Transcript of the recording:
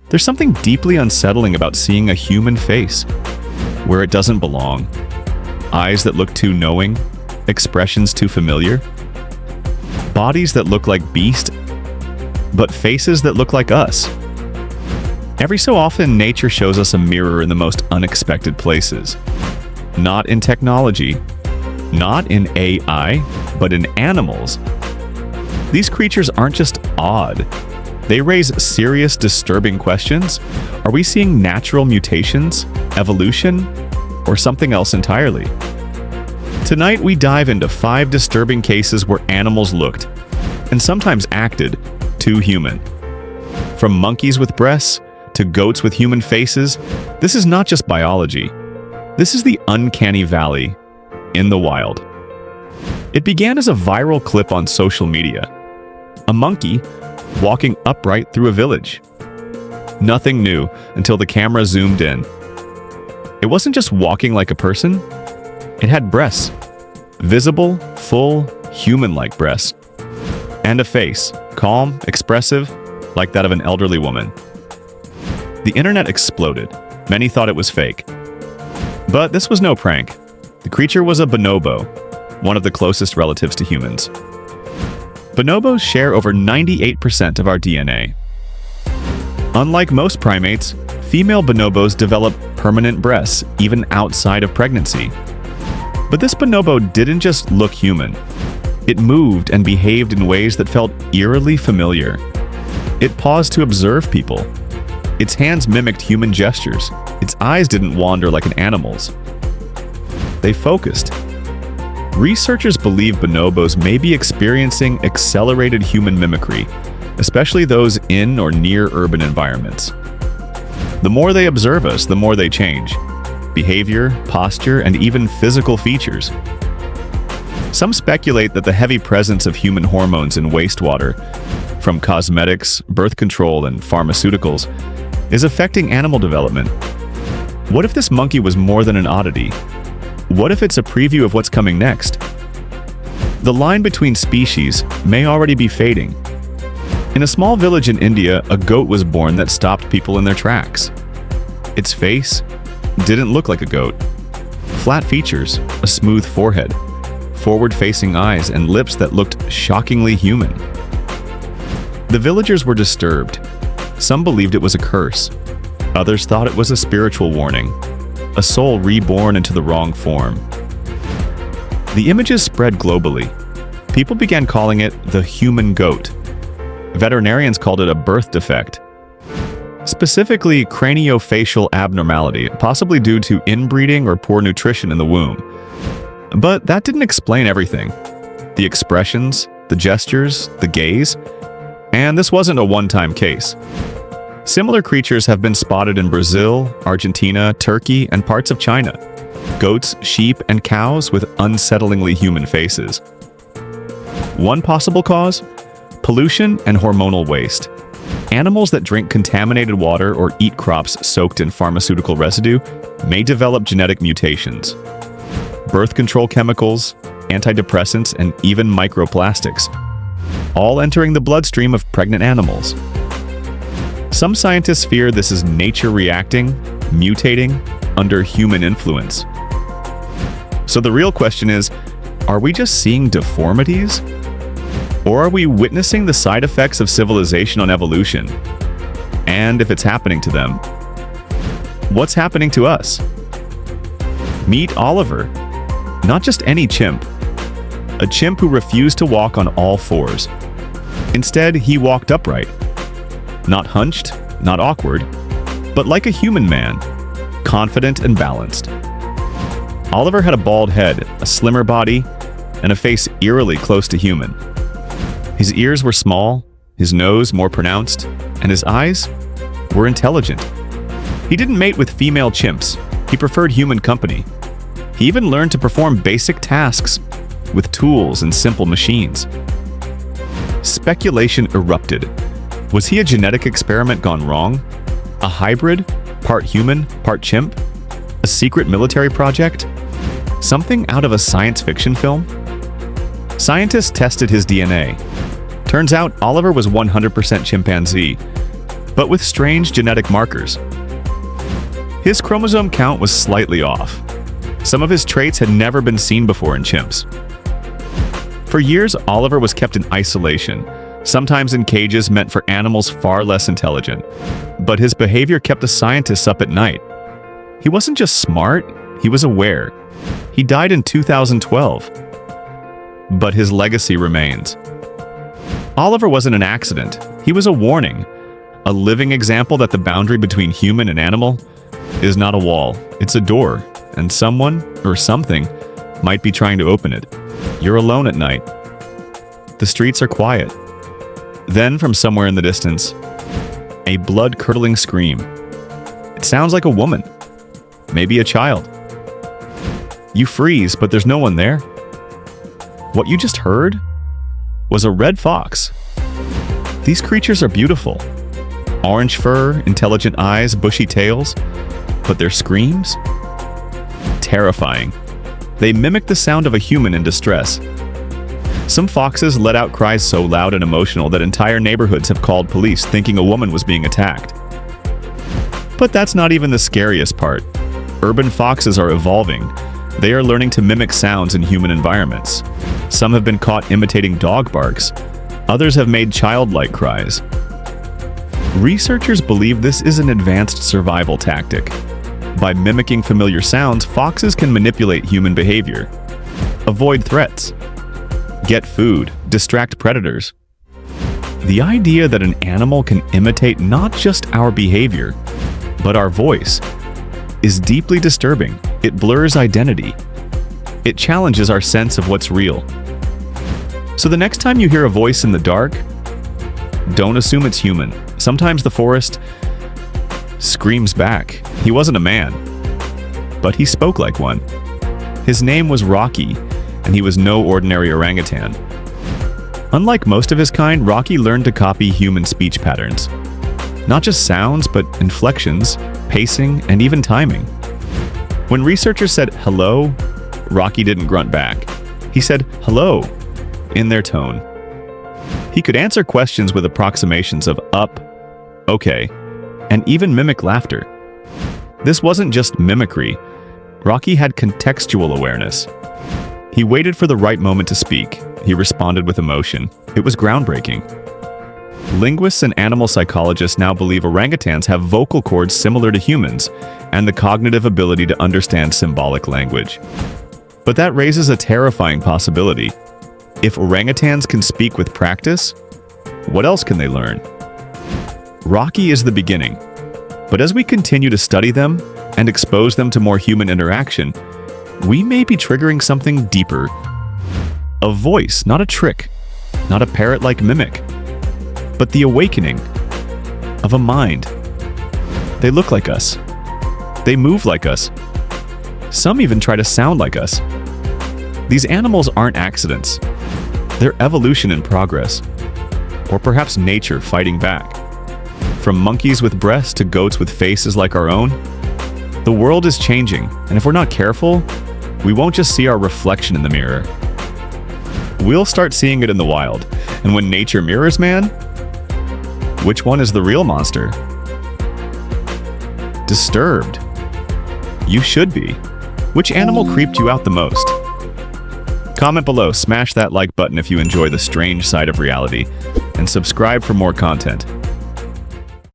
There's something deeply unsettling about seeing a human face where it doesn't belong. Eyes that look too knowing, expressions too familiar, bodies that look like beasts, but faces that look like us. Every so often, nature shows us a mirror in the most unexpected places. Not in technology, not in AI, but in animals. These creatures aren't just odd. They raise serious, disturbing questions. Are we seeing natural mutations, evolution, or something else entirely? Tonight, we dive into 5 disturbing cases where animals looked, and sometimes acted, too human. From monkeys with breasts to goats with human faces, this is not just biology. This is the uncanny valley in the wild. It began as a viral clip on social media. A monkey walking upright through a village. Nothing new until the camera zoomed in. It wasn't just walking like a person. It had breasts. Visible, full, human-like breasts. And a face, calm, expressive, like that of an elderly woman. The internet exploded. Many thought it was fake. But this was no prank. The creature was a bonobo, one of the closest relatives to humans. Bonobos share over 98% of our DNA. Unlike most primates, female bonobos develop permanent breasts even outside of pregnancy. But this bonobo didn't just look human. It moved and behaved in ways that felt eerily familiar. It paused to observe people. Its hands mimicked human gestures. Its eyes didn't wander like an animal's. They focused. Researchers believe bonobos may be experiencing accelerated human mimicry, especially those in or near urban environments. The more they observe us, the more they change. Behavior, posture, and even physical features. Some speculate that the heavy presence of human hormones in wastewater, from cosmetics, birth control, and pharmaceuticals, is affecting animal development. What if this monkey was more than an oddity? What if it's a preview of what's coming next? The line between species may already be fading. In a small village in India, a goat was born that stopped people in their tracks. Its face didn't look like a goat. Flat features, a smooth forehead, forward-facing eyes, and lips that looked shockingly human. The villagers were disturbed. Some believed it was a curse. Others thought it was a spiritual warning, a soul reborn into the wrong form. The images spread globally. People began calling it the human goat. Veterinarians called it a birth defect. Specifically, craniofacial abnormality, possibly due to inbreeding or poor nutrition in the womb. But that didn't explain everything. The expressions, the gestures, the gaze. And this wasn't a one-time case. Similar creatures have been spotted in Brazil, Argentina, Turkey, and parts of China. Goats, sheep, and cows with unsettlingly human faces. One possible cause? Pollution and hormonal waste. Animals that drink contaminated water or eat crops soaked in pharmaceutical residue may develop genetic mutations. Birth control chemicals, antidepressants, and even microplastics, all entering the bloodstream of pregnant animals. Some scientists fear this is nature reacting, mutating, under human influence. So the real question is, are we just seeing deformities? Or are we witnessing the side effects of civilization on evolution? And if it's happening to them, what's happening to us? Meet Oliver. Not just any chimp. A chimp who refused to walk on all fours. Instead, he walked upright. Not hunched, not awkward, but like a human man, confident and balanced. Oliver had a bald head, a slimmer body, and a face eerily close to human. His ears were small, his nose more pronounced, and his eyes were intelligent. He didn't mate with female chimps. He preferred human company. He even learned to perform basic tasks with tools and simple machines. Speculation erupted. Was he a genetic experiment gone wrong? A hybrid? Part human, part chimp? A secret military project? Something out of a science fiction film? Scientists tested his DNA. Turns out Oliver was 100% chimpanzee, but with strange genetic markers. His chromosome count was slightly off. Some of his traits had never been seen before in chimps. For years, Oliver was kept in isolation, sometimes in cages meant for animals far less intelligent. But his behavior kept the scientists up at night. He wasn't just smart, he was aware. He died in 2012. But his legacy remains. Oliver wasn't an accident. He was a warning, a living example that the boundary between human and animal is not a wall, it's a door, and someone or something might be trying to open it. You're alone at night. The streets are quiet. Then, from somewhere in the distance, a blood-curdling scream. It sounds like a woman, maybe a child. You freeze, but there's no one there. What you just heard was a red fox. These creatures are beautiful. Orange fur, intelligent eyes, bushy tails. But their screams? Terrifying. They mimic the sound of a human in distress. Some foxes let out cries so loud and emotional that entire neighborhoods have called police thinking a woman was being attacked. But that's not even the scariest part. Urban foxes are evolving. They are learning to mimic sounds in human environments. Some have been caught imitating dog barks. Others have made childlike cries. Researchers believe this is an advanced survival tactic. By mimicking familiar sounds, foxes can manipulate human behavior, avoid threats, get food, distract predators. The idea that an animal can imitate not just our behavior, but our voice, is deeply disturbing. It blurs identity. It challenges our sense of what's real. So the next time you hear a voice in the dark, don't assume it's human. Sometimes the forest screams back. He wasn't a man, but he spoke like one. His name was Rocky, and he was no ordinary orangutan. Unlike most of his kind, Rocky learned to copy human speech patterns. Not just sounds, but inflections, pacing, and even timing. When researchers said hello, Rocky didn't grunt back. He said hello in their tone. He could answer questions with approximations of up, okay, and even mimic laughter. This wasn't just mimicry. Rocky had contextual awareness. He waited for the right moment to speak. He responded with emotion. It was groundbreaking. Linguists and animal psychologists now believe orangutans have vocal cords similar to humans and the cognitive ability to understand symbolic language. But that raises a terrifying possibility. If orangutans can speak with practice, what else can they learn? Rocky is the beginning, but as we continue to study them and expose them to more human interaction, we may be triggering something deeper. A voice, not a trick, not a parrot-like mimic, but the awakening of a mind. They look like us. They move like us. Some even try to sound like us. These animals aren't accidents. They're evolution in progress. Or perhaps nature fighting back. From monkeys with breasts to goats with faces like our own, the world is changing, and if we're not careful, we won't just see our reflection in the mirror. We'll start seeing it in the wild, and when nature mirrors man, which one is the real monster? Disturbed. You should be. Which animal creeped you out the most? Comment below, smash that like button if you enjoy the strange side of reality, and subscribe for more content.